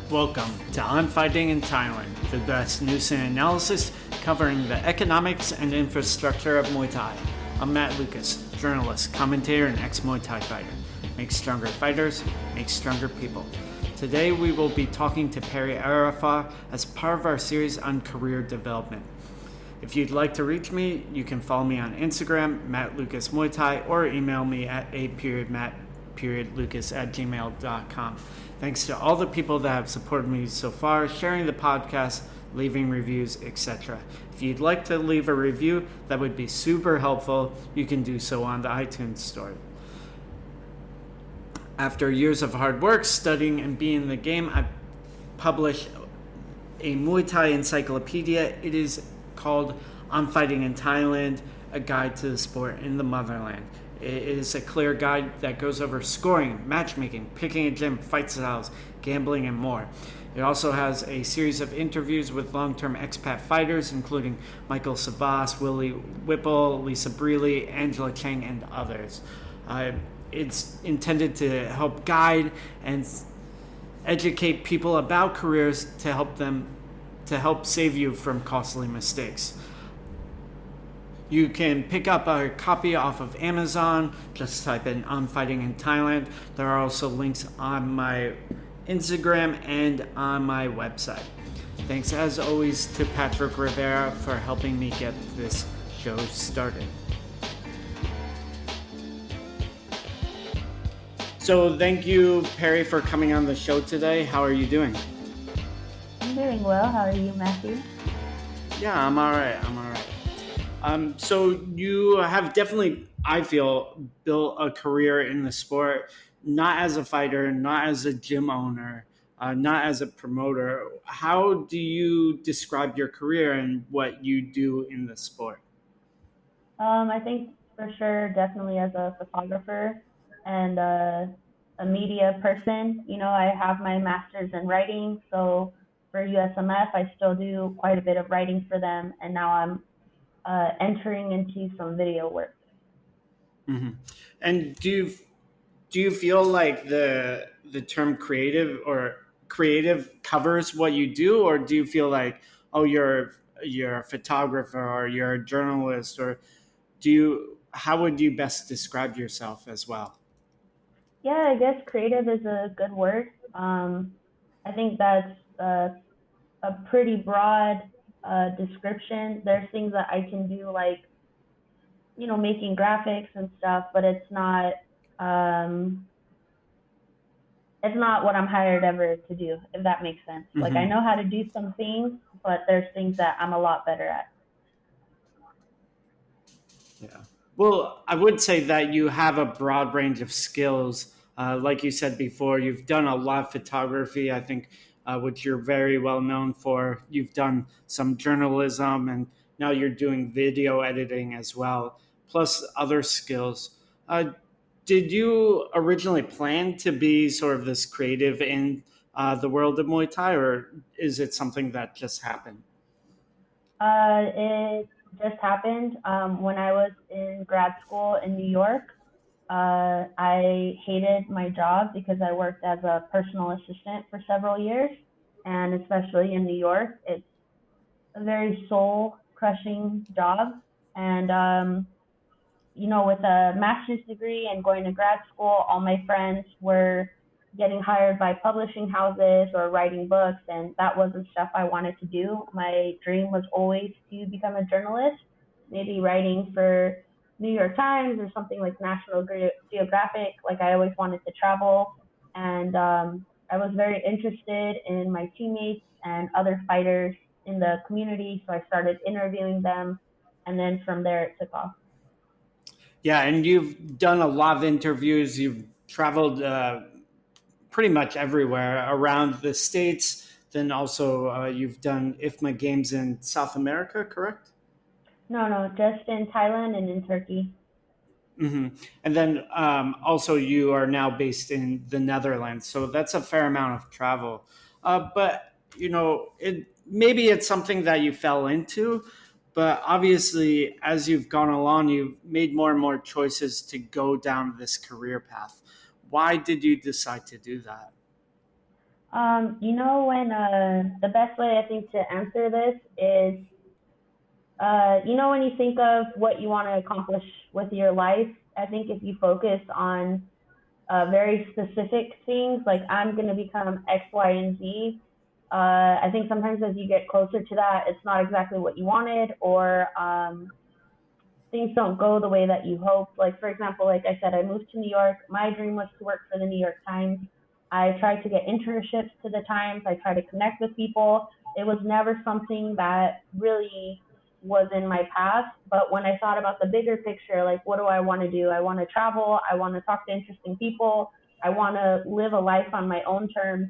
Welcome to On Fighting in Thailand, the best news and analysis covering the economics and infrastructure of Muay Thai. I'm Matt Lucas, journalist, commentator, and ex-Muay Thai fighter. Make stronger fighters, make stronger people. Today we will be talking to Pari Aryafar as part of our series on career development. If you'd like to reach me, you can follow me on Instagram, Matt Lucas Muay Thai, or email me at a.matt.lucas@gmail.com. Thanks to all the people that have supported me so far, sharing the podcast, leaving reviews, etc. If you'd like to leave a review, that would be super helpful. You can do so on the iTunes store. After years of hard work, studying, and being in the game, I published a Muay Thai encyclopedia. It is called On Fighting in Thailand, a guide to the sport in the motherland. It is a clear guide that goes over scoring, matchmaking, picking a gym, fight styles, gambling, and more. It also has a series of interviews with long-term expat fighters, including Michael Savas, Willie Whipple, Lisa Brealey, Angela Chang, and others. It's intended to help guide and educate people about careers to help save you from costly mistakes. You can pick up a copy off of Amazon. Just type in "On Fighting in Thailand." There are also links on my Instagram and on my website. Thanks as always to Patrick Rivera for helping me get this show started. So thank you, Pari, for coming on the show today. How are you doing? I'm doing well. How are you, Matthew? Yeah, I'm all right. So you have definitely, I feel, built a career in the sport, not as a fighter, not as a gym owner, not as a promoter. How do you describe your career and what you do in the sport? I think for sure, definitely as a photographer and a media person, I have my master's in writing. So for USMF, I still do quite a bit of writing for them. And now I'm entering into some video work. Mm-hmm. And do you feel like the term creative covers what you do, or do you feel like, oh, you're a photographer or you're a journalist, or how would you best describe yourself as well? Yeah, I guess creative is a good word. I think that's a pretty broad description. There's things that I can do like making graphics and stuff, but um it's not what I'm hired ever to do, if that makes sense. Like I Hmm. know how to do some things, but there's things that I'm a lot better at. Yeah. Well, I would say that you have a broad range of skills. Like you said before, you've done a lot of photography, I think, which you're very well known for. You've done some journalism, and now you're doing video editing as well, plus other skills. Did you originally plan to be sort of this creative in the world of Muay Thai, or is it something that just happened? It just happened when I was in grad school in New York. I hated my job because I worked as a personal assistant for several years, and especially in New York, it's a very soul crushing job. And with a master's degree and going to grad school, all my friends were getting hired by publishing houses or writing books, and that wasn't stuff I wanted to do. My dream was always to become a journalist, maybe writing for New York Times or something like National Geographic. Like I always wanted to travel, and I was very interested in my teammates and other fighters in the community, so I started interviewing them, and then from there it took off. Yeah, and you've done a lot of interviews. You've traveled pretty much everywhere around the states. Then also you've done IFMA games in South America, correct? No, no, just in Thailand and in Turkey. Hmm. And then also you are now based in the Netherlands, so that's a fair amount of travel. But maybe it's something that you fell into, but obviously as you've gone along, you've made more and more choices to go down this career path. Why did you decide to do that? When the best way I think to answer this is, when you think of what you want to accomplish with your life, I think if you focus on very specific things, like I'm going to become X, Y, and Z. I think sometimes as you get closer to that, it's not exactly what you wanted, or things don't go the way that you hoped. Like, for example, like I said, I moved to New York. My dream was to work for the New York Times. I tried to get internships to the Times. I tried to connect with people. It was never something that really was in my path. But when I thought about the bigger picture, like, what do I want to do? I want to travel. I want to talk to interesting people. I want to live a life on my own terms,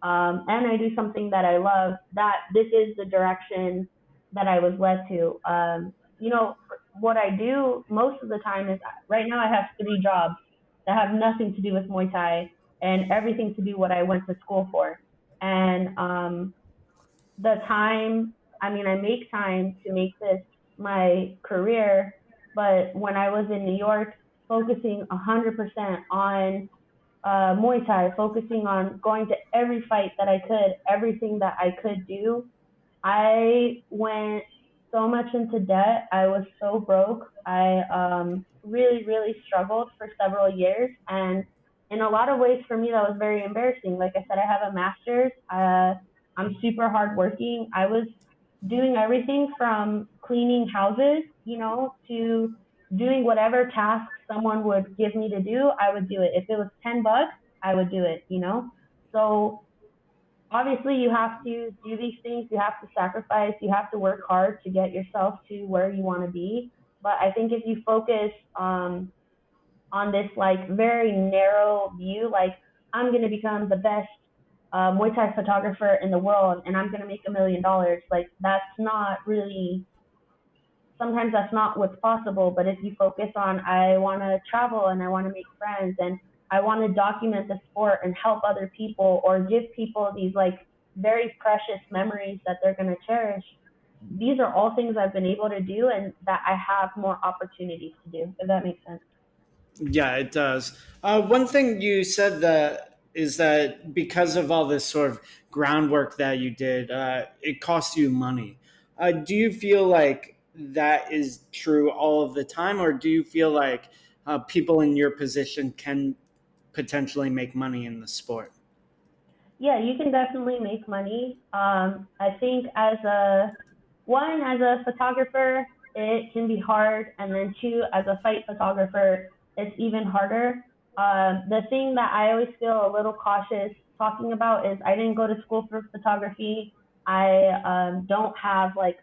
and I do something that I love, that this is the direction that I was led to. What I do most of the time is, right now I have 3 jobs that have nothing to do with Muay Thai and everything to do what I went to school for. And the time, I mean, I make time to make this my career, but when I was in New York, focusing 100% on Muay Thai, focusing on going to every fight that I could, everything that I could do. I went so much into debt. I was so broke. I really, really struggled for several years. And in a lot of ways, for me, that was very embarrassing. Like I said, I have a master's. I'm super hardworking. I was doing everything from cleaning houses, to doing whatever task someone would give me to do. I would do it. If it was $10, I would do it. So obviously you have to do these things, you have to sacrifice, you have to work hard to get yourself to where you want to be. But I think if you focus on this like very narrow view, like I'm going to become the best Muay Thai photographer in the world and I'm going to make $1 million, like that's not really, sometimes that's not what's possible. But if you focus on, I want to travel and I want to make friends and I want to document the sport and help other people or give people these like very precious memories that they're going to cherish, these are all things I've been able to do and that I have more opportunities to do, if that makes sense. Yeah, it does. One thing you said that is that because of all this sort of groundwork that you did, it cost you money. Do you feel like that is true all of the time, or do you feel like people in your position can potentially make money in the sport? Yeah, you can definitely make money. I think as a photographer, it can be hard, and then two, as a fight photographer, it's even harder. The thing that I always feel a little cautious talking about is I didn't go to school for photography. I don't have like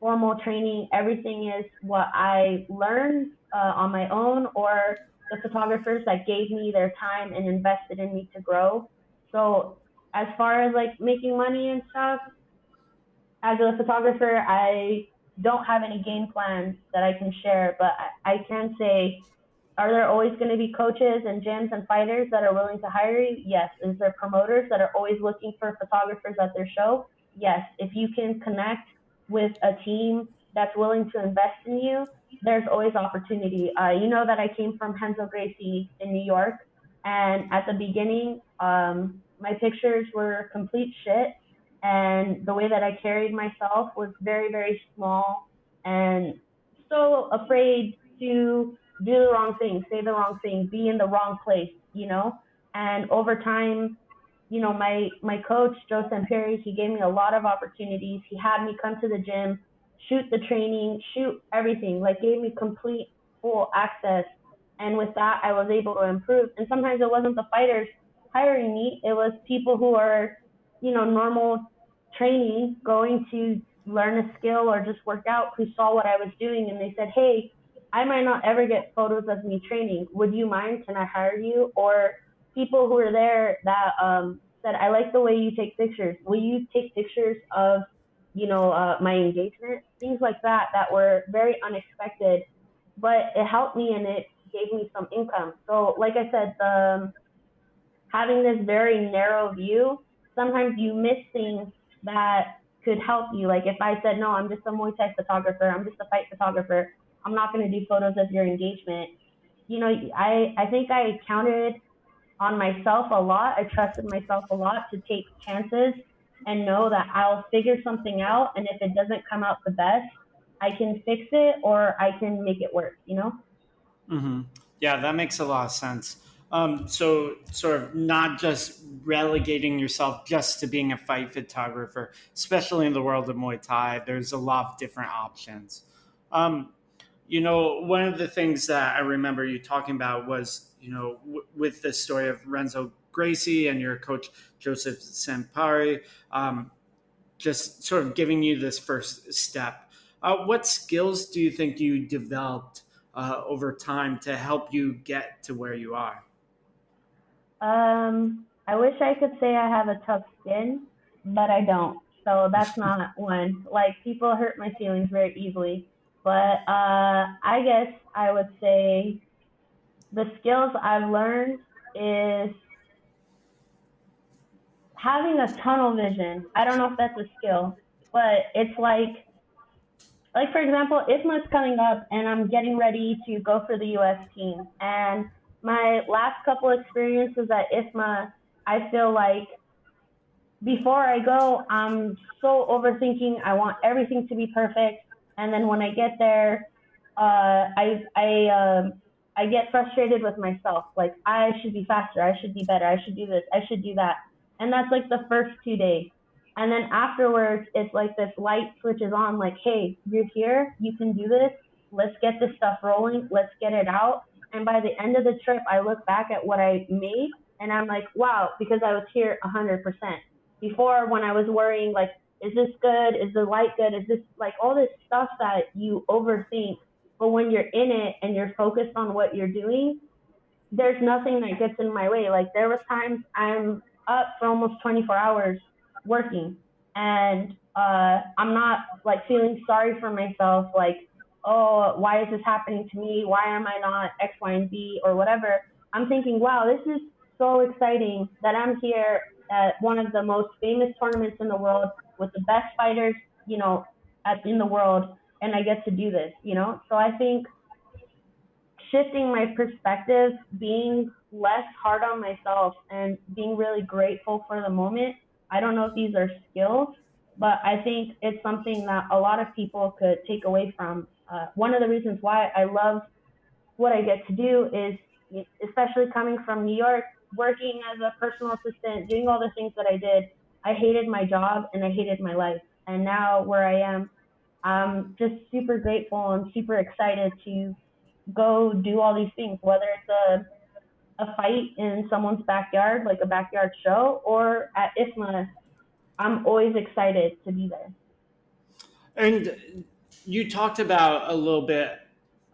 formal training. Everything is what I learned on my own, or the photographers that gave me their time and invested in me to grow. So as far as like making money and stuff, as a photographer, I don't have any game plans that I can share, but I can say, are there always going to be coaches and gyms and fighters that are willing to hire you? Yes. Is there promoters that are always looking for photographers at their show? Yes. If you can connect with a team that's willing to invest in you, there's always opportunity. You know that I came from Hensel Gracie in New York, and at the beginning, my pictures were complete shit, and the way that I carried myself was very, very small, and so afraid to do the wrong thing, say the wrong thing, be in the wrong place. And over time, my coach Joe Samperi, he gave me a lot of opportunities. He had me come to the gym, shoot the training, shoot everything, like gave me complete full access. And with that, I was able to improve. And sometimes it wasn't the fighters hiring me; it was people who are, normal training, going to learn a skill or just work out, who saw what I was doing and they said, "Hey, I might not ever get photos of me training. Would you mind? Can I hire you?" Or people who were there that said, "I like the way you take pictures. Will you take pictures of, my engagement?" Things like that that were very unexpected, but it helped me and it gave me some income. So, like I said, having this very narrow view, sometimes you miss things that could help you. Like if I said, no, I'm just a Muay Thai photographer, I'm just a fight photographer, I'm not going to do photos of your engagement. I think I counted on myself a lot. I trusted myself a lot to take chances and know that I'll figure something out. And if it doesn't come out the best, I can fix it or I can make it work, you know? Hmm. Yeah, that makes a lot of sense. So, sort of not just relegating yourself just to being a fight photographer, especially in the world of Muay Thai, there's a lot of different options. Um, one of the things that I remember you talking about was, with the story of Renzo Gracie and your coach Joseph Sampari, just sort of giving you this first step. What skills do you think you developed over time to help you get to where you are? I wish I could say I have a tough skin, but I don't. So that's not one. Like people hurt my feelings very easily. But I guess I would say the skills I've learned is having a tunnel vision. I don't know if that's a skill, but it's like for example, IFMA's coming up and I'm getting ready to go for the US team. And my last couple experiences at IFMA, I feel like before I go, I'm so overthinking. I want everything to be perfect, and then when I get there, I get frustrated with myself. Like I should be faster. I should be better. I should do this. I should do that. And that's like the first 2 days. And then afterwards, it's like this light switches on. Like, hey, you're here. You can do this. Let's get this stuff rolling. Let's get it out. And by the end of the trip, I look back at what I made, and I'm like, wow, because I was here 100%. Before, when I was worrying, like, is this good? Is the light good? Is this like all this stuff that you overthink? But when you're in it and you're focused on what you're doing, there's nothing that gets in my way. Like there was times I'm up for almost 24 hours working, and I'm not like feeling sorry for myself. Like, oh, why is this happening to me? Why am I not X, Y, and Z or whatever? I'm thinking, wow, this is so exciting that I'm here at one of the most famous tournaments in the world with the best fighters, in the world, and I get to do this. So I think shifting my perspective, being less hard on myself, and being really grateful for the moment. I don't know if these are skills, but I think it's something that a lot of people could take away from. One of the reasons why I love what I get to do is, especially coming from New York, working as a personal assistant, doing all the things that I did. I hated my job and I hated my life. And now where I am, I'm just super grateful and super excited to go do all these things, whether it's a fight in someone's backyard, like a backyard show, or at IFMA. I'm always excited to be there. And you talked about a little bit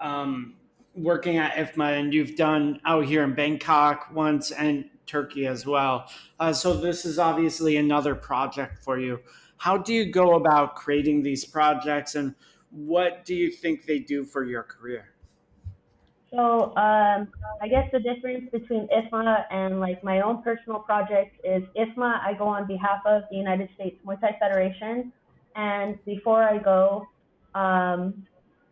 um, working at IFMA, and you've done out here in Bangkok once and Turkey as well. So this is obviously another project for you. How do you go about creating these projects, and what do you think they do for your career? So I guess the difference between IFMA and like my own personal project is IFMA, I go on behalf of the United States Muay Thai Federation, and before I go, um,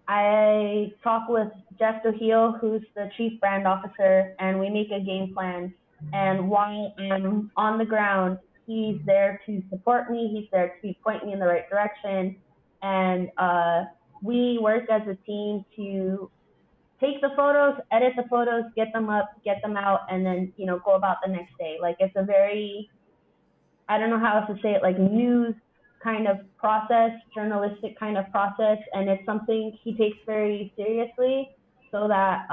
I talk with Jeff Doheel, who's the chief brand officer, and we make a game plan. And while I'm on the ground, he's there to support me. He's there to point me in the right direction, and we work as a team to take the photos, edit the photos, get them up, get them out, and then go about the next day. Like it's a very, I don't know how else to say it, like news kind of process, journalistic kind of process, and it's something he takes very seriously. So that,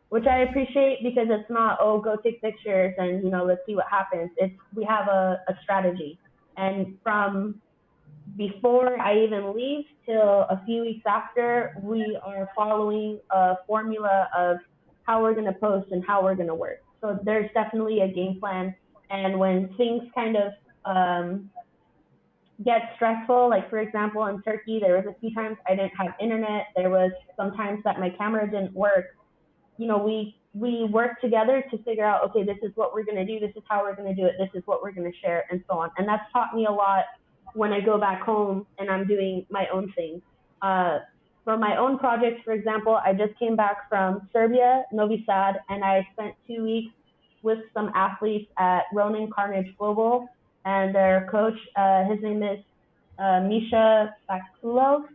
which I appreciate because it's not, oh, go take pictures and let's see what happens. It's we have a strategy, and from before I even leave till a few weeks after, we are following a formula of how we're going to post and how we're going to work. So there's definitely a game plan. And when things kind of get stressful, like for example in Turkey, there was a few times I didn't have internet. There was sometimes that my camera didn't work. We work together to figure out, okay, this is what we're going to do. This is how we're going to do it. This is what we're going to share, and so on. And that's taught me a lot when I go back home and I'm doing my own thing. Uh, for my own projects, for example, I just came back from Serbia, Novi Sad, and I spent 2 weeks with some athletes at Ronin Carnage Global, and their coach, his name is Misha Bakulov.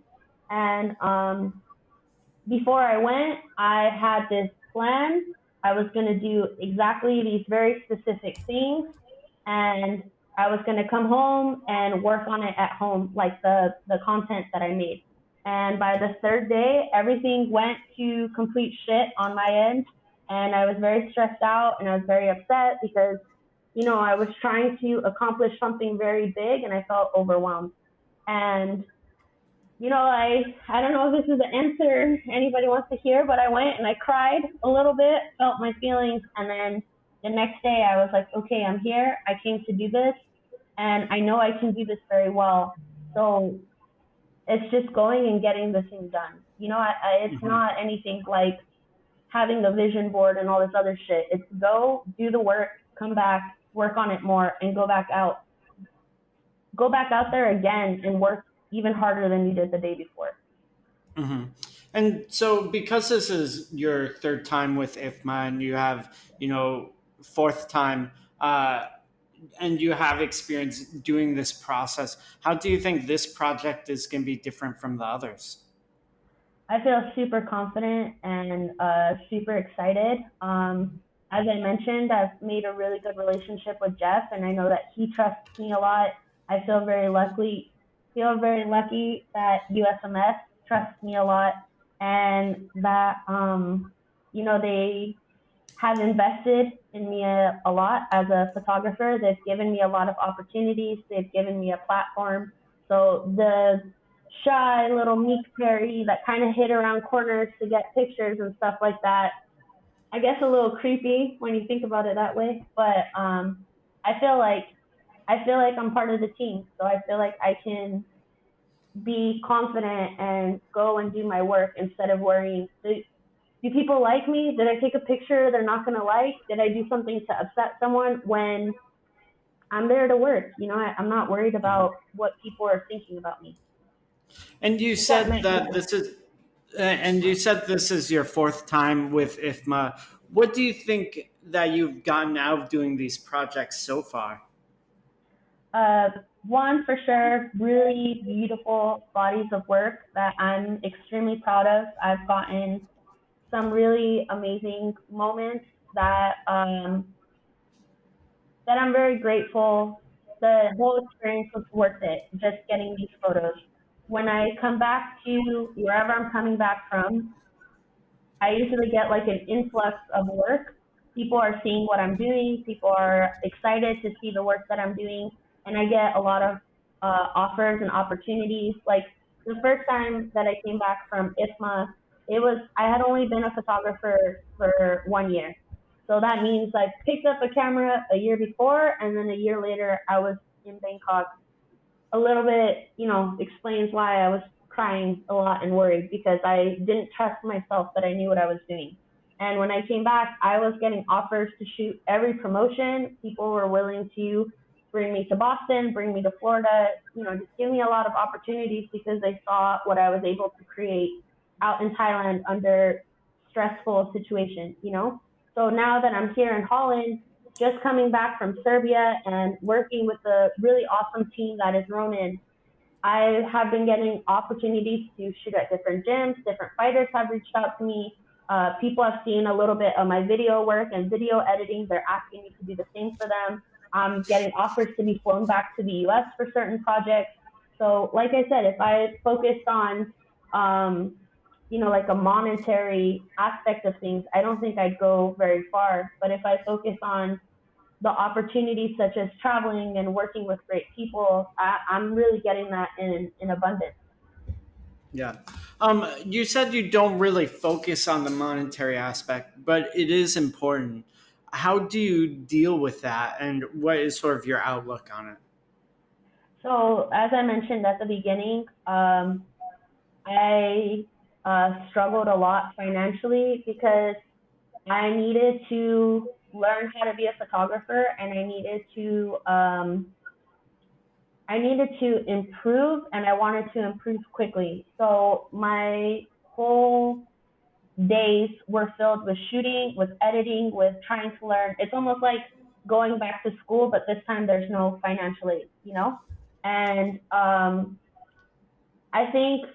And before I went, I had this plan. I was going to do exactly these very specific things, and I was going to come home and work on it at home, like the content that I made. And by the third day, everything went to complete shit on my end, and I was very stressed out and I was very upset because I was trying to accomplish something very big and I felt overwhelmed. And I don't know if this is the answer anybody wants to hear, but I went and I cried a little bit, felt my feelings, and then the next day I was like, okay, I'm here. I came to do this, and I know I can do this very well. So it's just going and getting the thing done. It's Hmm. not anything like having a vision board and all this other shit. It's go, do the work, come back, work on it more, and go back out there again and work even harder than you did the day before. Hmm. And so, because this is your third time with IFMA, and you have, fourth time, and you have experience doing this process, how do you think this project is going to be different from the others? I feel super confident and super excited. As I mentioned, I've made a really good relationship with Jeff, and I know that he trusts me a lot. I feel very lucky that USMS trusts me a lot, and that they have invested in me a lot as a photographer. They've given me a lot of opportunities. They've given me a platform. So the shy little meek Perry that kind of hid around corners to get pictures and stuff like that, I guess a little creepy when you think about it that way. But I feel like I'm part of the team, so I feel like I can be confident and go and do my work instead of worrying. Do people like me? Did I take a picture they're not going to like? Did I do something to upset someone? When I'm there to work, I'm not worried Mhm. about what people are thinking about me. And you If that said makes that sense. this is your fourth time with IFMA. What do you think that you've gotten out of doing these projects so far? Uh, One, for sure, really beautiful bodies of work that I'm extremely proud of. I've gotten some really amazing moments that I'm very grateful. The whole experience was worth it, just getting these photos. When I come back to wherever I'm coming back from, I usually get like an influx of work. People are seeing what I'm doing. People are excited to see the work that I'm doing, and I get a lot of offers and opportunities. Like the first time that I came back from IFMA, I had only been a photographer for 1 year, so that means I picked up a camera a year before, and then a year later I was in Bangkok. A little bit, explains why I was crying a lot and worried because I didn't trust myself that I knew what I was doing. And when I came back, I was getting offers to shoot every promotion. People were willing to bring me to Boston, bring me to Florida, just give me a lot of opportunities because they saw what I was able to create out in Thailand under stressful situations. So now that I'm here in Holland, just coming back from Serbia and working with a really awesome team that is Ronin, I have been getting opportunities to shoot at different gyms. Different fighters have reached out to me. People have seen a little bit of my video work and video editing. They're asking me to do the same for them. I'm getting offers to be flown back to the US for certain projects. So, like I said, if I focused on, like a monetary aspect of things, I don't think I'd go very far. But if I focus on the opportunities such as traveling and working with great people, I'm really getting that in abundance. Yeah. You said you don't really focus on the monetary aspect, but it is important. How do you deal with that, and what is sort of your outlook on it? So, as I mentioned at the beginning, I struggled a lot financially because I needed to learn how to be a photographer, and I needed to improve, and I wanted to improve quickly. So my whole days were filled with shooting, with editing, with trying to learn. It's almost like going back to school, but this time there's no financial aid, you know? And I think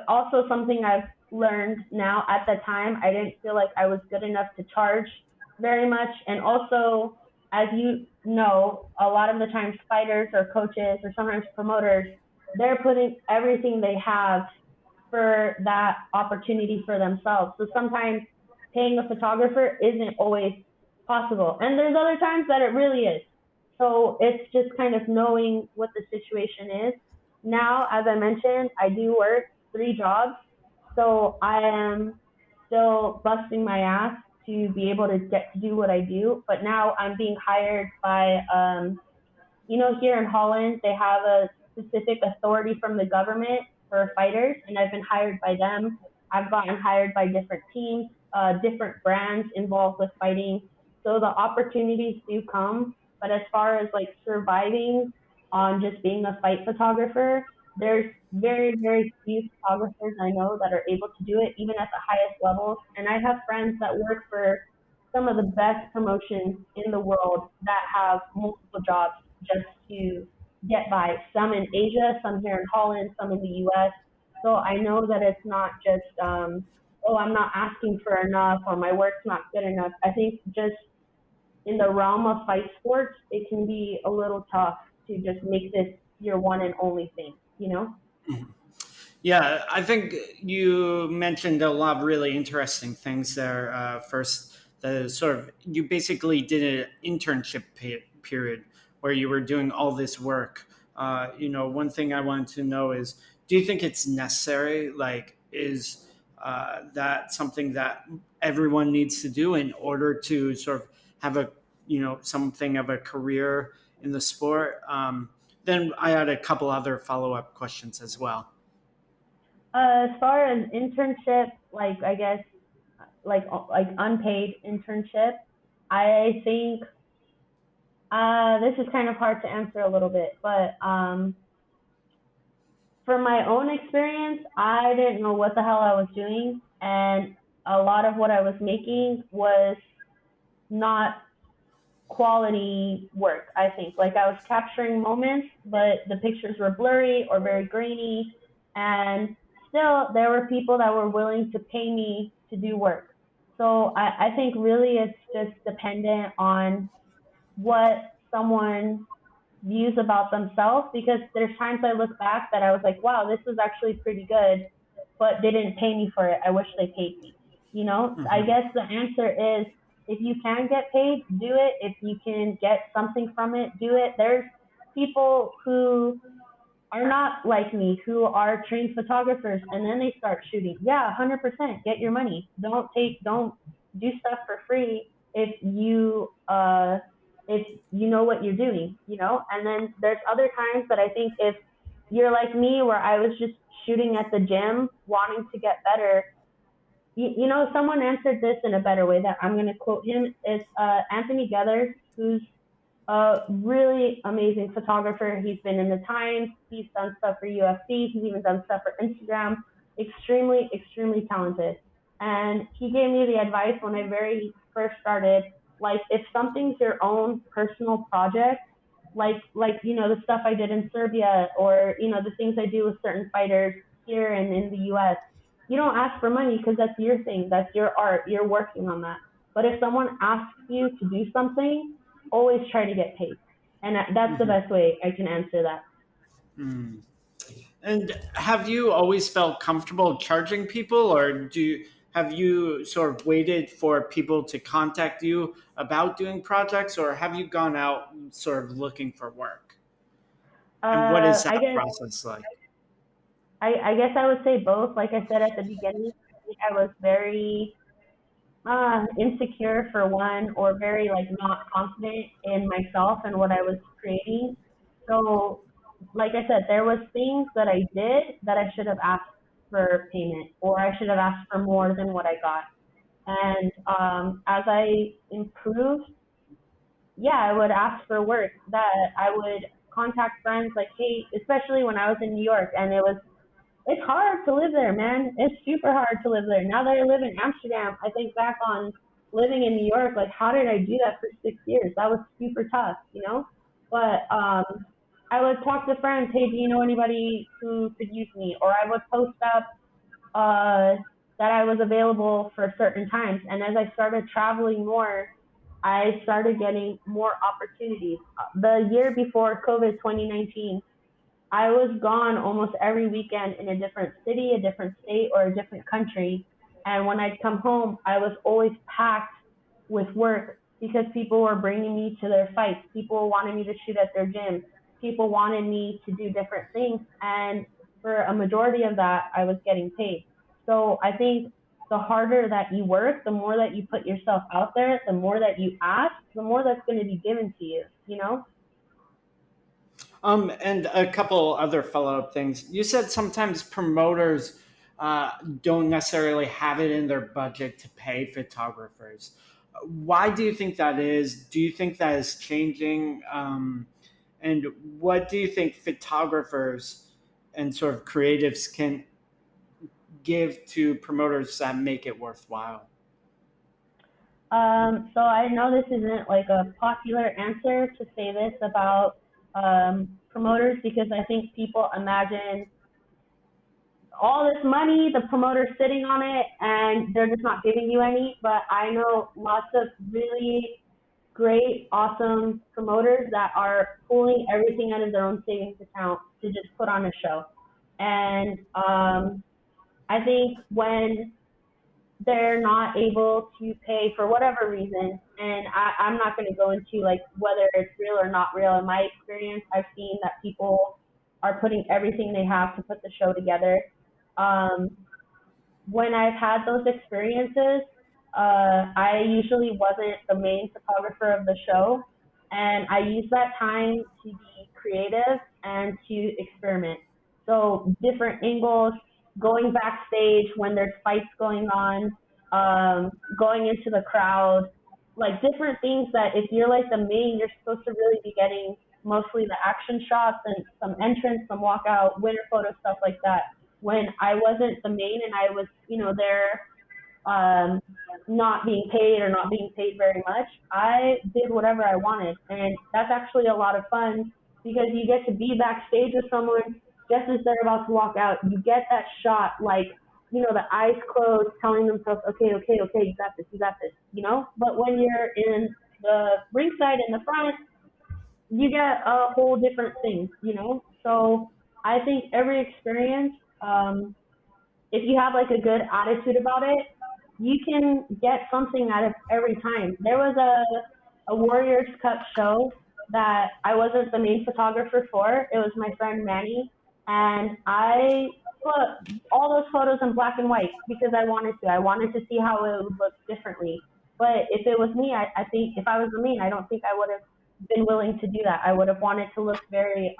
also something I've learned now, at the time, I didn't feel like I was good enough to charge very much. And also, as you know, a lot of the times fighters or coaches or sometimes promoters, they're putting everything they have for that opportunity for themselves. So sometimes paying a photographer isn't always possible. And there's other times that it really is. So it's just kind of knowing what the situation is. Now, as I mentioned, I do work 3 jobs. So I am still busting my ass to be able to get to do what I do. But now I'm being hired by here in Holland, they have a specific authority from the government for fighters, and I've been hired by them. I've gotten hired by different teams, different brands involved with fighting. So the opportunities do come, but as far as like surviving on just being a fight photographer, there's very, very few photographers I know that are able to do it, even at the highest levels. And I have friends that work for some of the best promotions in the world that have multiple jobs just to get by. Some in Asia, some here in Holland, some in the U.S. So I know that it's not just, oh, I'm not asking for enough or my work's not good enough. I think just in the realm of fight sports, it can be a little tough to just make this your one and only thing, you know? Yeah, I think you mentioned a lot of really interesting things there. First, the sort of you basically did an internship period where you were doing all this work. One thing I wanted to know is, do you think it's necessary? Like, is that something that everyone needs to do in order to sort of have a something of a career in the sport? Then I had a couple other follow up questions as well. As far as internship, like I guess like unpaid internship, I think this is kind of hard to answer a little bit, but from my own experience, I didn't know what the hell I was doing, and a lot of what I was making was not quality work. I think like I was capturing moments, but the pictures were blurry or very grainy, and still there were people that were willing to pay me to do work. So I think really it's just dependent on what someone views about themselves, because there's times I look back that I was like, wow, this was actually pretty good, but they didn't pay me for it. I wish they paid me. You know, I Hmm. guess the answer is if you can get paid, do it. If you can get something from it, do it. There's people who are not like me, who are trained photographers, and then they start shooting. Yeah, 100%. Get your money. Don't do stuff for free if you know what you're doing, you know. And then there's other times that I think if you're like me, where I was just shooting at the gym, wanting to get better. Someone answered this in a better way that I'm going to quote him. It's Anthony Gethers, who's a really amazing photographer. He's been in the Times. He's done stuff for UFC. He's even done stuff for Instagram. Extremely, extremely talented. And he gave me the advice when I very first started. Like, if something's your own personal project, the stuff I did in Serbia, or the things I do with certain fighters here and in the U.S. You don't ask for money because that's your thing. That's your art. You're working on that. But if someone asks you to do something, always try to get paid. And that's the Hmm. best way I can answer that. And have you always felt comfortable charging people, or have you sort of waited for people to contact you about doing projects, or have you gone out sort of looking for work? And what is I that guess process like? I guess I would say both. Like I said at the beginning, I was very insecure for one, or very like not confident in myself and what I was creating. So, like I said, there was things that I did that I should have asked for payment, or I should have asked for more than what I got. And as I improved, yeah, I would ask for work. That I would contact friends like, hey, especially when I was in New York, and it was it's hard to live there, man. It's super hard to live there. Now that I live in Amsterdam, I think back on living in New York, like how did I do that for 6 years? That was super tough, you know? But I would talk to friends, hey, do you know anybody who could use me? Or I would post up uh, that I was available for certain times. And as I started traveling more, I started getting more opportunities. The year before COVID 2019, I was gone almost every weekend in a different city, a different state, or a different country. And when I'd come home, I was always packed with work because people were bringing me to their fights. People wanted me to shoot at their gym. People wanted me to do different things. And for a majority of that, I was getting paid. So I think the harder that you work, the more that you put yourself out there, the more that you ask, the more that's going to be given to you, you know? And a couple other follow up things. You said sometimes promoters don't necessarily have it in their budget to pay photographers. Why do you think that is? Do you think that is changing? And what do you think photographers and sort of creatives can give to promoters that make it worthwhile? So I know this isn't like a popular answer to say this about promoters because I think people imagine all this money, the promoter's sitting on it, and they're just not giving you any. But I know lots of really great, awesome promoters that are pulling everything out of their own savings account to just put on a show. And I think when they're not able to pay for whatever reason. And I'm not going to go into like whether it's real or not real. In my experience, I've seen that people are putting everything they have to put the show together. Um, when I've had those experiences, I usually wasn't the main photographer of the show, and I use that time to be creative and to experiment. So different angles, going backstage when there's fights going on, going into the crowd, like different things that if you're like the main, you're supposed to really be getting mostly the action shots and some entrance, some walkout, winter photo stuff like that when I wasn't the main and I was, there um, not being paid or not being paid very much, I did whatever I wanted. And that's actually a lot of fun because you get to be backstage with someone just as they're about to walk out. You get that shot, like, the eyes closed, telling themselves, okay, okay, okay, you got this, But when you're in the ringside in the front, you get a whole different thing. So I think every experience, if you have like a good attitude about it, you can get something out of every time. There was a Warriors Cup show that I wasn't the main photographer for. It was my friend Manny, and I put all those photos in black and white because I wanted to. I wanted to see how it would look differently. But if it was me, I think if I was the main, I don't think I would have been willing to do that. I would have wanted to look very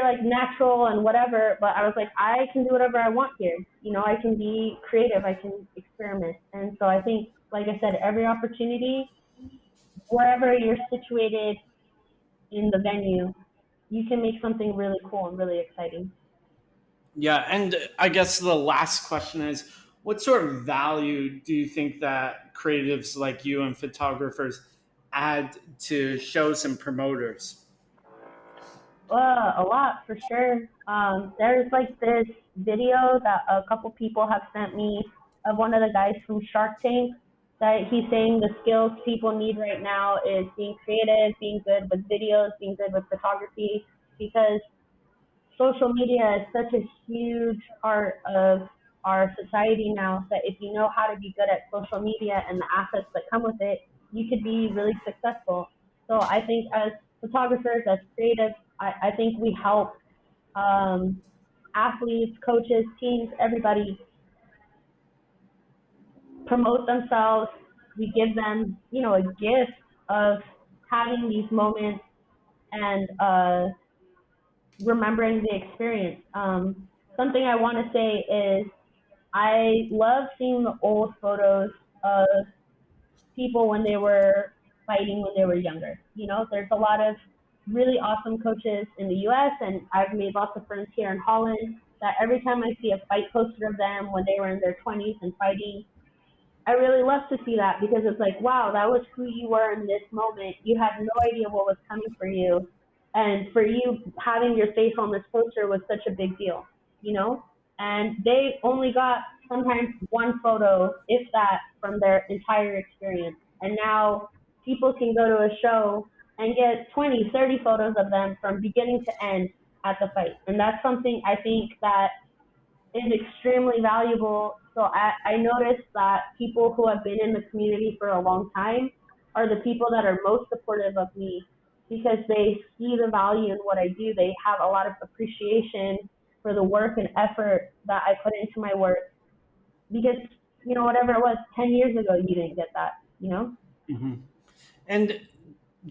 like natural and whatever, but I was like, I can do whatever I want here. I can be creative, I can experiment. And so I think, like I said, every opportunity, wherever you're situated in the venue, you can make something really cool and really exciting. Yeah, and I guess the last question is what sort of value do you think that creatives like you and photographers add to shows and promoters? A lot for sure. There's like this video that a couple people have sent me of one of the guys from Shark Tank that he's saying the skills people need right now is being creative, being good with videos, being good with photography, because social media is such a huge part of our society now that if you know how to be good at social media and the assets that come with it, you could be really successful. So I think as photographers, as creatives, I think we help um, athletes, coaches, teams, everybody promote themselves. We give them, a gift of having these moments and remembering the experience. Something I want to say is I love seeing the old photos of people when they were fighting when they were younger. There's a lot of really awesome coaches in the US, and I've made lots of friends here in Holland that every time I see a fight poster of them when they were in their 20s and fighting, I really love to see that because it's like, wow, that was who you were in this moment. You had no idea what was coming for you. And for you, having your face on this poster was such a big deal, you know? And they only got sometimes one photo, if that, from their entire experience. And now people can go to a show and get 20, 30 photos of them from beginning to end at the fight. And that's something I think that is extremely valuable. So I noticed that people who have been in the community for a long time are the people that are most supportive of me because they see the value in what I do. They have a lot of appreciation for the work and effort that I put into my work because, you know, whatever it was 10 years ago, you didn't get that, you know? And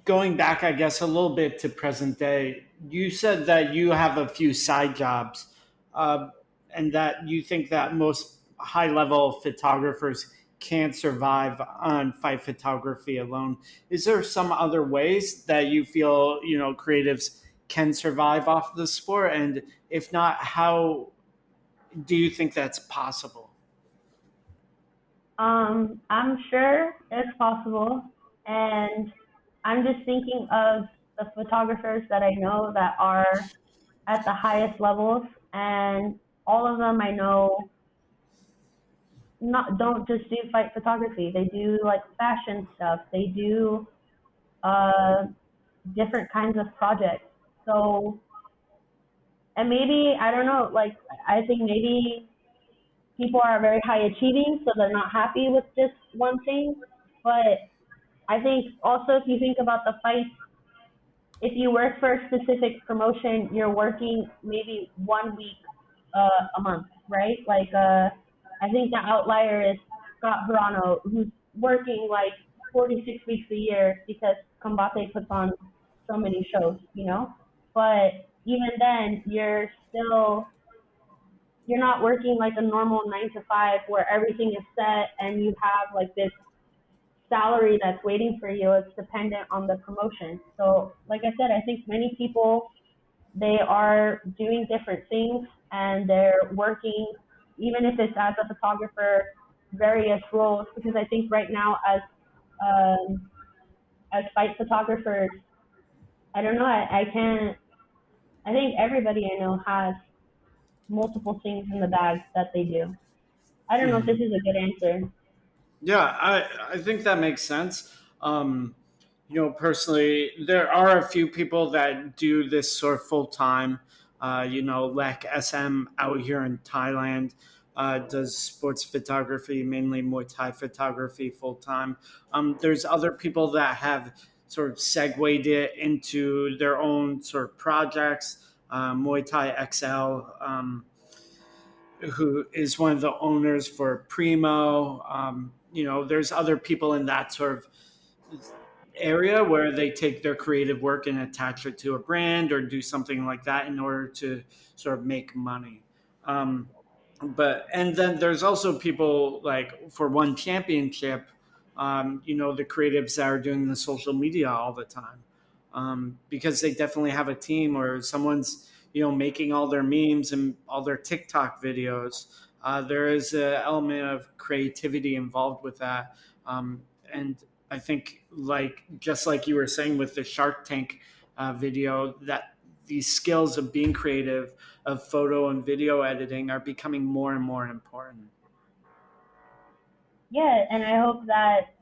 going back, I guess, a little bit to present day, you said that you have a few side jobs, uh, and that you think that most high level photographers can't survive on fight photography alone. Is there some other ways that you feel, creatives can survive off the sport? And if not, how do you think that's possible? I'm sure it's possible. And I'm just thinking of the photographers that I know that are at the highest levels, and all of them I know not don't just do fight photography. They do like fashion stuff. They do uh, different kinds of projects. So, and maybe I don't know. Like I think maybe people are very high achieving, so they're not happy with just one thing. But I think also if you think about the fights, if you work for a specific promotion, you're working maybe 1 week a month, right? Like I think the outlier is Scott Verano, who's working like 46 weeks a year because Combate puts on so many shows, you know. But even then, you're not working like a normal 9 to 5 where everything is set and you have like this salary that's waiting for you. It's dependent on the promotion. So, like I said, I think many people they are doing different things and they're working, even if it's as a photographer, various roles. Because I think right now, um, as fight photographers, I don't know. I can't. I think everybody I know has multiple things in the bag that they do. I don't know if this is a good answer. Yeah, I think that makes sense. Personally, there are a few people that do this sort of full time. Like SM out here in Thailand does sports photography, mainly Muay Thai photography full time. There's other people that have sort of segued it into their own sort of projects. Muay Thai XL. Who is one of the owners for Primo. There's other people in that sort of area where they take their creative work and attach it to a brand or do something like that in order to sort of make money. Um, but and then there's also people like for one championship, the creatives that are doing the social media all the time, because they definitely have a team or someone's making all their memes and all their TikTok videos. There is an element of creativity involved with that, and I think like just like you were saying with the Shark Tank video, that these skills of being creative, of photo and video editing, are becoming more and more important. Yeah, and I hope that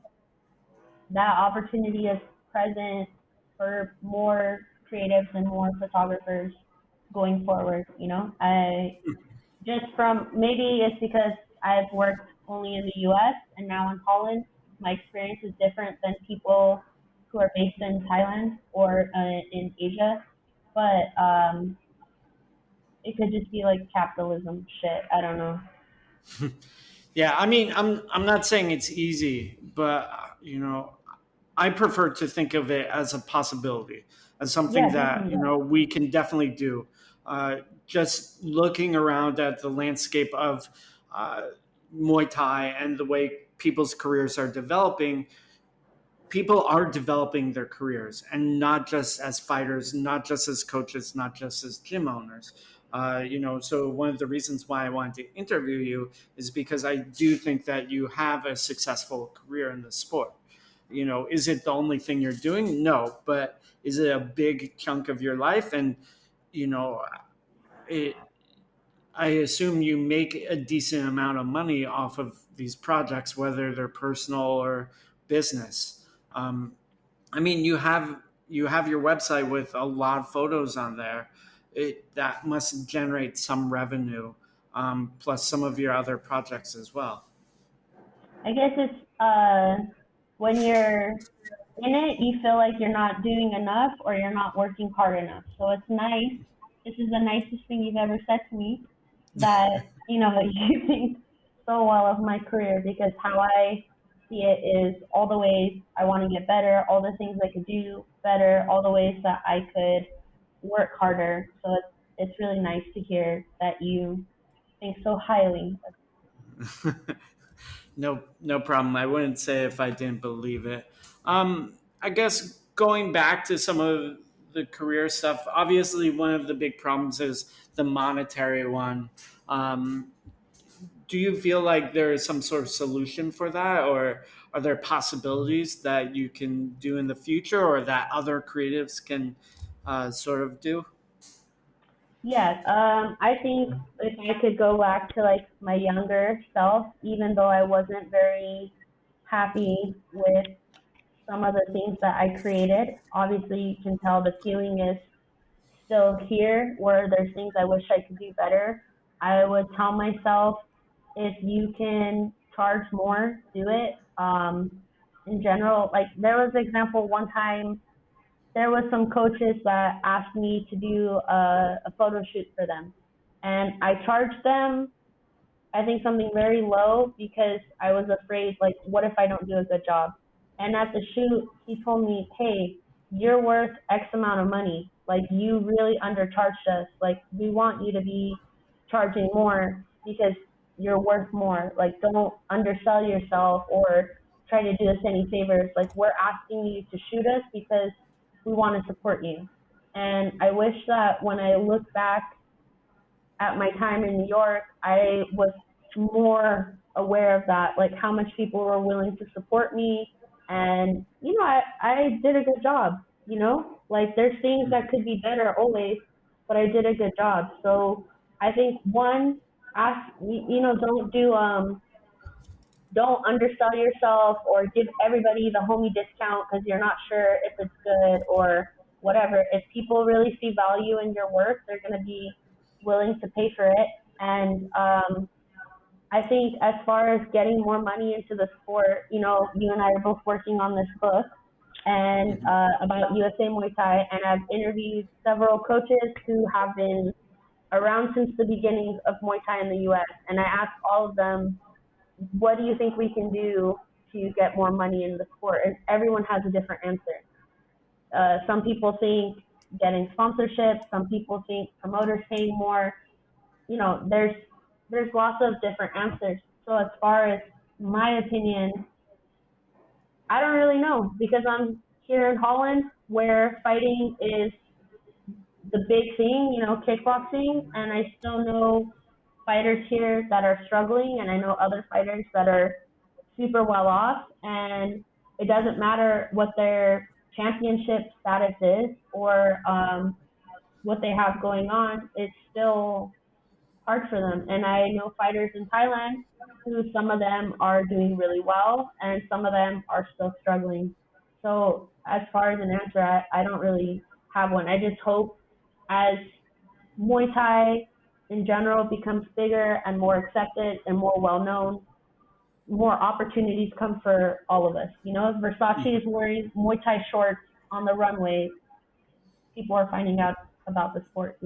that opportunity is present for more creatives and more photographers going forward. You know, I just from maybe it's because I've worked only in the U.S. and now in Holland. My experience is different than people who are based in Thailand or in Asia, but it could just be like capitalism shit. I don't know. Yeah, I mean, I'm not saying it's easy, but I prefer to think of it as a possibility, as something Yeah, that definitely. we can definitely do. Just looking around at the landscape of uh, Muay Thai and the way people's careers are developing, people are developing their careers, and not just as fighters, not just as coaches, not just as gym owners. So one of the reasons why I wanted to interview you is because I do think that you have a successful career in the sport. Is it the only thing you're doing? No, but is it a big chunk of your life? And you know, it, I assume you make a decent amount of money off of these projects, whether they're personal or business. I mean, you have your website with a lot of photos on there. That must generate some revenue, plus some of your other projects as well. I guess it's when you're in it, you feel like you're not doing enough or you're not working hard enough. So it's nice. This is the nicest thing you've ever said to me, that that you think so well of my career, because how I see it is all the ways I want to get better, all the things I could do better, all the ways that I could work harder. So it's really nice to hear that you think so highly. No problem. I wouldn't say if I didn't believe it. I guess going back to some of the career stuff, obviously one of the big problems is the monetary one. Um, do you feel like there is some sort of solution for that, or are there possibilities that you can do in the future, or that other creatives can sort of do? Yes, I think if I could go back to like my younger self, even though I wasn't very happy with some of the things that I created, obviously you can tell the feeling is still here, where there's things I wish I could do better. I would tell myself, if you can charge more, do it. In general, like there was an example one time, there was some coaches that asked me to do a photo shoot for them, and I charged them, I think, something very low because I was afraid, like, what if I don't do a good job? And at the shoot, he told me, hey, you're worth X amount of money. Like, you really undercharged us. Like, we want you to be charging more because you're worth more. Like, don't undersell yourself or try to do us any favors. Like, we're asking you to shoot us because we want to support you. And I wish that when I look back at my time in New York, I was more aware of that, like how much people were willing to support me. And, I did a good job, like there's things that could be better always, but I did a good job. So I think one, ask, don't undersell yourself or give everybody the homie discount because you're not sure if it's good or whatever. If people really see value in your work, they're going to be willing to pay for it. And I think as far as getting more money into the sport, you and I are both working on this book and about USA Muay Thai, and I've interviewed several coaches who have been around since the beginnings of Muay Thai in the U.S. And I asked all of them, what do you think we can do to get more money in the sport? And everyone has a different answer. Some people think getting sponsorships. Some people think promoters paying more. There's lots of different answers. So as far as my opinion, I don't really know because I'm here in Holland where fighting is the big thing, kickboxing, and I still know fighters here that are struggling, and I know other fighters that are super well off, and it doesn't matter what their championship status is or what they have going on. It's still hard for them. And I know fighters in Thailand who, some of them are doing really well and some of them are still struggling. So as far as an answer, I don't really have one. I just hope as Muay Thai in general becomes bigger and more accepted and more well known, more opportunities come for all of us. If Versace is wearing Muay Thai shorts on the runway, people are finding out about the sport.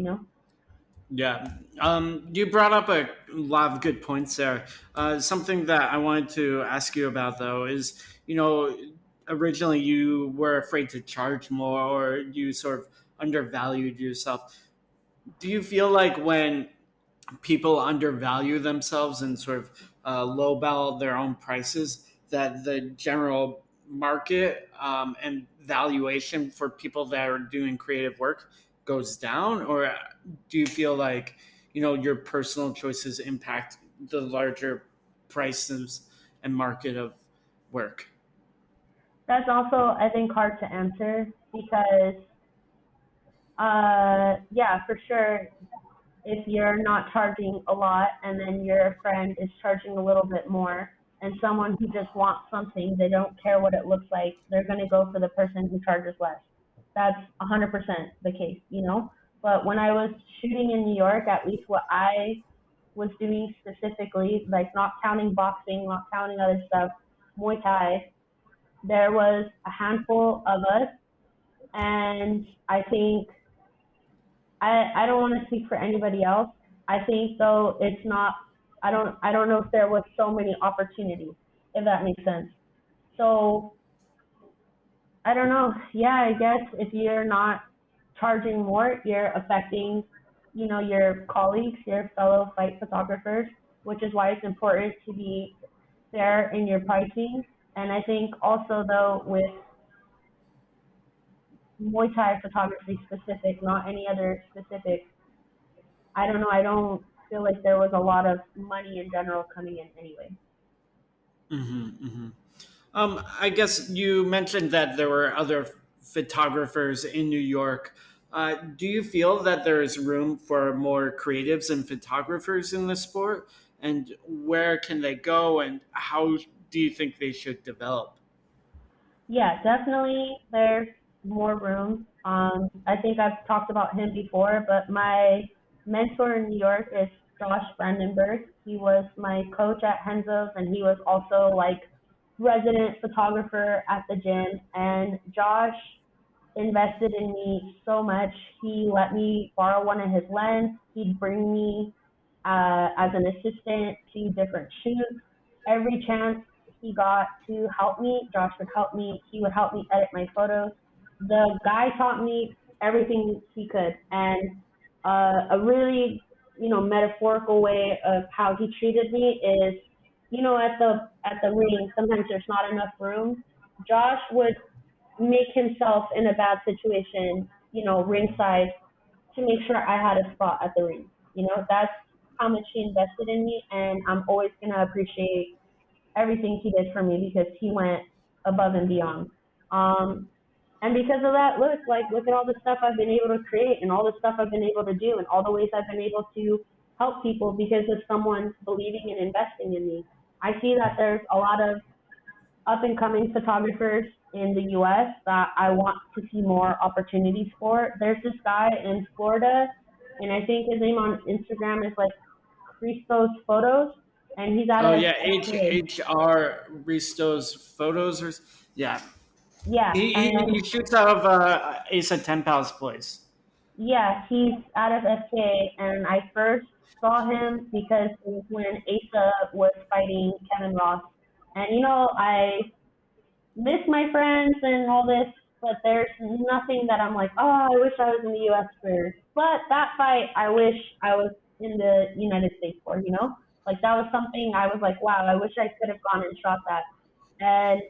Yeah, you brought up a lot of good points there. Something that I wanted to ask you about, though, is originally you were afraid to charge more, or you sort of undervalued yourself. Do you feel like when people undervalue themselves and sort of lowball their own prices, that the general market and valuation for people that are doing creative work goes down, or do you feel like your personal choices impact the larger prices and market of work? That's also, I think, hard to answer because, yeah, for sure, if you're not charging a lot and then your friend is charging a little bit more, and someone who just wants something, they don't care what it looks like, they're going to go for the person who charges less. That's 100% the case, you know? But when I was shooting in New York, at least what I was doing specifically, like not counting boxing, not counting other stuff, Muay Thai, there was a handful of us, and I think I don't want to speak for anybody else. I think though it's not. I don't know if there was so many opportunities, if that makes sense. So I don't know. Yeah, I guess if you're not charging more, you're affecting, your colleagues, your fellow fight photographers, which is why it's important to be fair in your pricing. And I think also though with Muay Thai photography specific, not any other specific, I don't know. I don't feel like there was a lot of money in general coming in anyway. I guess you mentioned that there were other photographers in New York. Do you feel that there is room for more creatives and photographers in the sport? And where can they go? And how do you think they should develop? Yeah, definitely there's more room. I think I've talked about him before, but my mentor in New York is Josh Brandenburg. He was my coach at Henzo's, and he was also like resident photographer at the gym. And Josh invested in me so much. He let me borrow one of his lens. He'd bring me as an assistant to different shoots. Every chance he got to help me, Josh would help me. He would help me edit my photos. The guy taught me everything he could, and a really, metaphorical way of how he treated me is, at the ring, sometimes there's not enough room. Josh would make himself in a bad situation, ringside to make sure I had a spot at the ring. That's how much he invested in me, and I'm always gonna appreciate everything he did for me because he went above and beyond. Um, and because of that, look at all the stuff I've been able to create and all the stuff I've been able to do and all the ways I've been able to help people because of someone believing and investing in me. I see that there's a lot of up and coming photographers in the US that I want to see more opportunities for. There's this guy in Florida, and I think his name on Instagram is like Christos Photos, and he's out Oh of yeah, FK. HR Risto's photos, or yeah, Yeah, he and shoots out of Asa Tenpal's place. yeah, he's out of FK, and I first saw him because it was when Asa was fighting Kevin Ross, and I miss my friends and all this, but there's nothing that I'm like, oh, I wish I was in the U.S. for. But that fight, I wish I was in the United States for. Like that was something I was like, wow, I wish I could have gone and shot that. And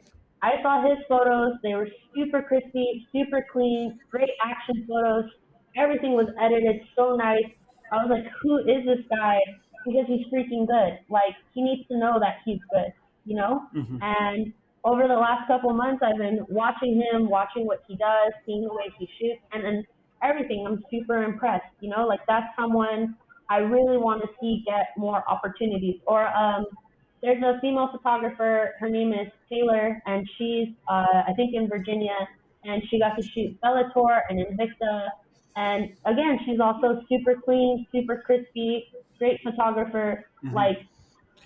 I saw his photos. They were super crispy, super clean, great action photos. Everything was edited so nice. I was like, who is this guy? Because he's freaking good. Like, he needs to know that he's good. And over the last couple of months, I've been watching him, watching what he does, seeing the way he shoots, and then everything. I'm super impressed. Like that's someone I really want to see get more opportunities. Or there's a female photographer. Her name is Taylor, and she's I think in Virginia, and she got to shoot Bellator and Invicta. And again, she's also super clean, super crispy, great photographer. Like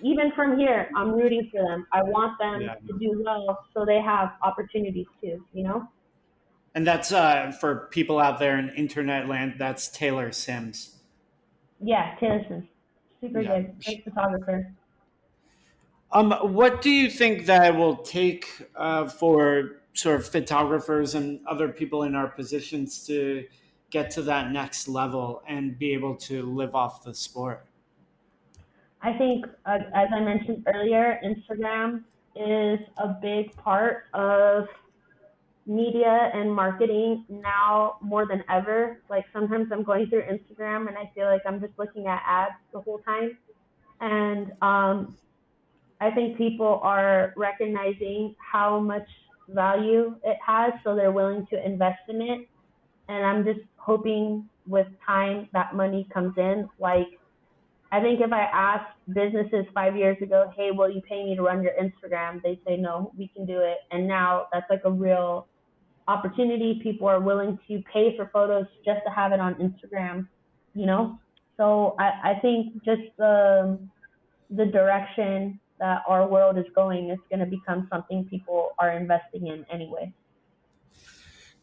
even from here, I'm rooting for them. I want them Yeah, to do well so they have opportunities too. and that's for people out there in internet land. That's Taylor Sims. Yeah, Taylor Swift. Super Yeah. good. Great photographer. What do you think that will take for sort of photographers and other people in our positions to get to that next level and be able to live off the sport? I think, as I mentioned earlier, Instagram is a big part of media and marketing now more than ever. Like sometimes I'm going through Instagram and I feel like I'm just looking at ads the whole time. And I think people are recognizing how much value it has, so they're willing to invest in it. And I'm just hoping with time that money comes in. Like I think if I asked businesses 5 years ago, hey, will you pay me to run your Instagram? They'd say no, we can do it. And now that's like a real opportunity. People are willing to pay for photos just to have it on Instagram, you know? So I think just the direction that our world is going is going to become something people are investing in anyway.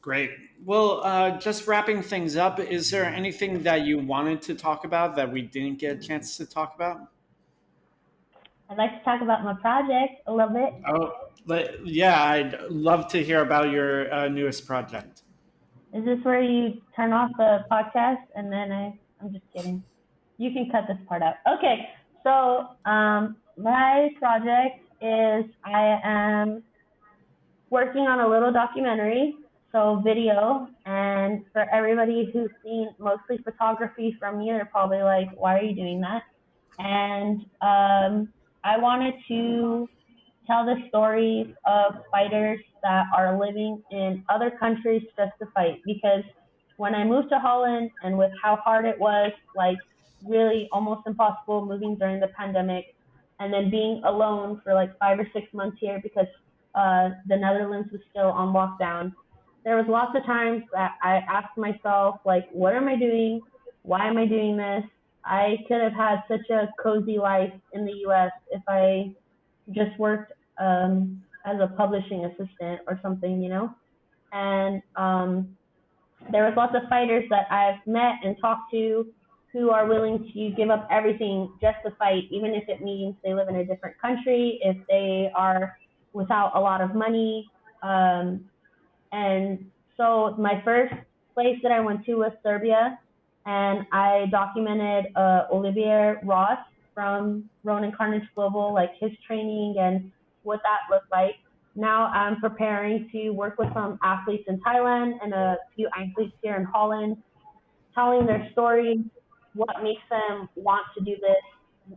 Great. Well, just wrapping things up, is there anything that you wanted to talk about that we didn't get a chance to talk about? I'd like to talk about my project a little bit. Oh, yeah, I'd love to hear about your newest project. Is this where you turn off the podcast and then I'm just kidding. You can cut this part out. Okay, so my project is I am working on a little documentary, so video. And for everybody who's seen mostly photography from me, they're probably like, why are you doing that? And I wanted to tell the stories of fighters that are living in other countries just to fight. Because when I moved to Holland and with how hard it was, like really almost impossible moving during the pandemic, and then being alone for like 5 or 6 months here because the Netherlands was still on lockdown, there was lots of times that I asked myself, like, what am I doing? Why am I doing this? I could have had such a cozy life in the US if I just worked as a publishing assistant or something, you know? And there was lots of fighters that I've met and talked to who are willing to give up everything just to fight, even if it means they live in a different country, if they are without a lot of money. And so my first place that I went to was Serbia, and I documented Olivier Ross from Ronin Carnage Global, like his training and what that looked like. Now I'm preparing to work with some athletes in Thailand and a few athletes here in Holland, telling their stories, what makes them want to do this.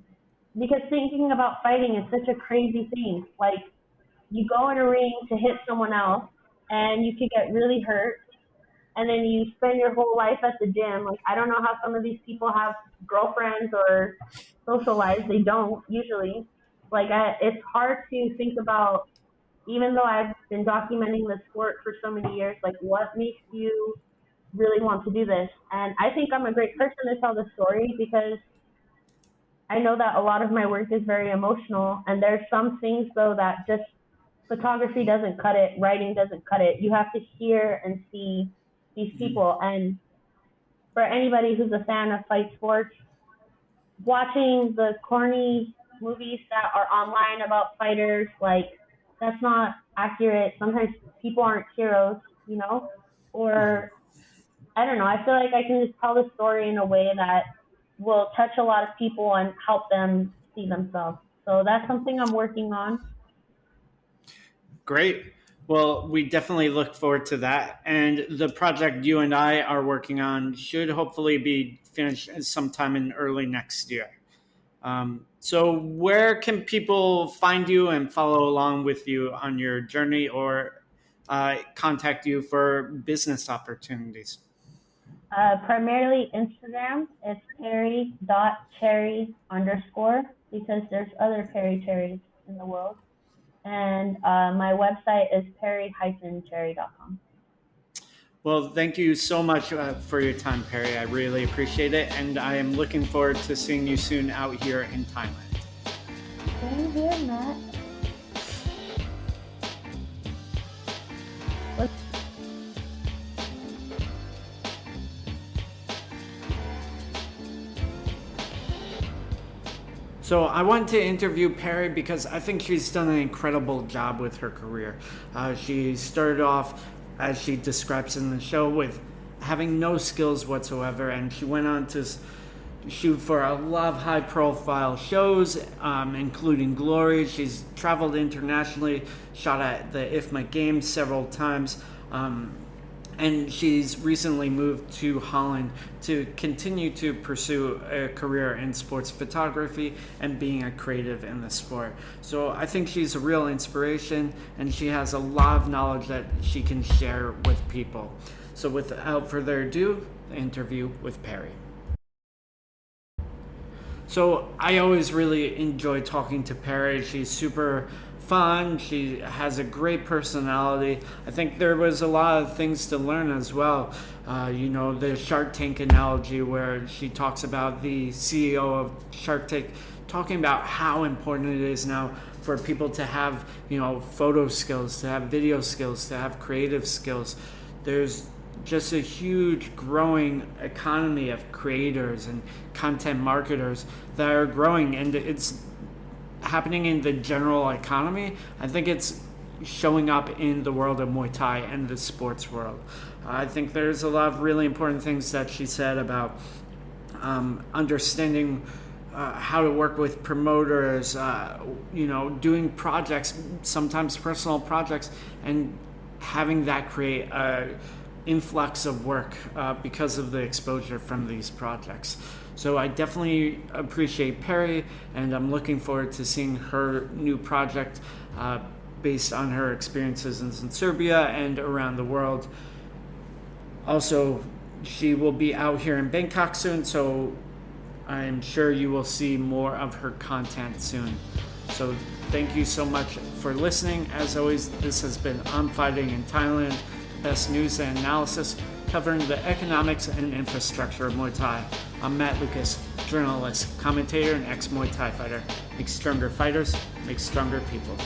Because thinking about fighting is such a crazy thing. Like you go in a ring to hit someone else and you could get really hurt, and then you spend your whole life at the gym. Like I don't know how some of these people have girlfriends or social lives. They don't usually. Like it's hard to think about, even though I've been documenting the sport for so many years, like what makes you really want to do this? And I think I'm a great person to tell the story because I know that a lot of my work is very emotional, and there's some things though that just photography doesn't cut it, writing doesn't cut it. You have to hear and see these people. And for anybody who's a fan of fight sports, watching the corny movies that are online about fighters, like that's not accurate. Sometimes people aren't heroes, you know? Or I don't know. I feel like I can just tell the story in a way that will touch a lot of people and help them see themselves. So that's something I'm working on. Great. Well, we definitely look forward to that. And the project you and I are working on should hopefully be finished sometime in early next year. So, where can people find you and follow along with you on your journey, or contact you for business opportunities? Primarily Instagram. It's perry.cherry underscore because there's other Perry cherries in the world. And my website is perry-cherry.com. Well, thank you so much for your time, Pari. I really appreciate it. And I am looking forward to seeing you soon out here in Thailand. Same here, Matt. So I wanted to interview Pari because I think she's done an incredible job with her career. She started off, as she describes in the show, with having no skills whatsoever, and she went on to shoot for a lot of high-profile shows, including Glory. She's traveled internationally, shot at the IFMA Games several times, and she's recently moved to Holland to continue to pursue a career in sports photography and being a creative in the sport. So I think she's a real inspiration, and she has a lot of knowledge that she can share with people. So without further ado, the interview with Pari. So I always really enjoy talking to Pari. She's super fun. She has a great personality. I think there was a lot of things to learn as well. The Shark Tank analogy where she talks about the CEO of Shark Tank talking about how important it is now for people to have, photo skills, to have video skills, to have creative skills. There's just a huge growing economy of creators and content marketers that are growing, and it's happening in the general economy. I think it's showing up in the world of Muay Thai and the sports world. I think there's a lot of really important things that she said about understanding how to work with promoters, doing projects, sometimes personal projects, and having that create a influx of work because of the exposure from these projects. So I definitely appreciate Pari, and I'm looking forward to seeing her new project based on her experiences in Serbia and around the world. Also, she will be out here in Bangkok soon, so I'm sure you will see more of her content soon. So thank you so much for listening. As always, this has been I'm Fighting in Thailand, best news and analysis covering the economics and infrastructure of Muay Thai. I'm Matt Lucas, journalist, commentator, and ex-Muay Thai fighter. Make stronger fighters, make stronger people.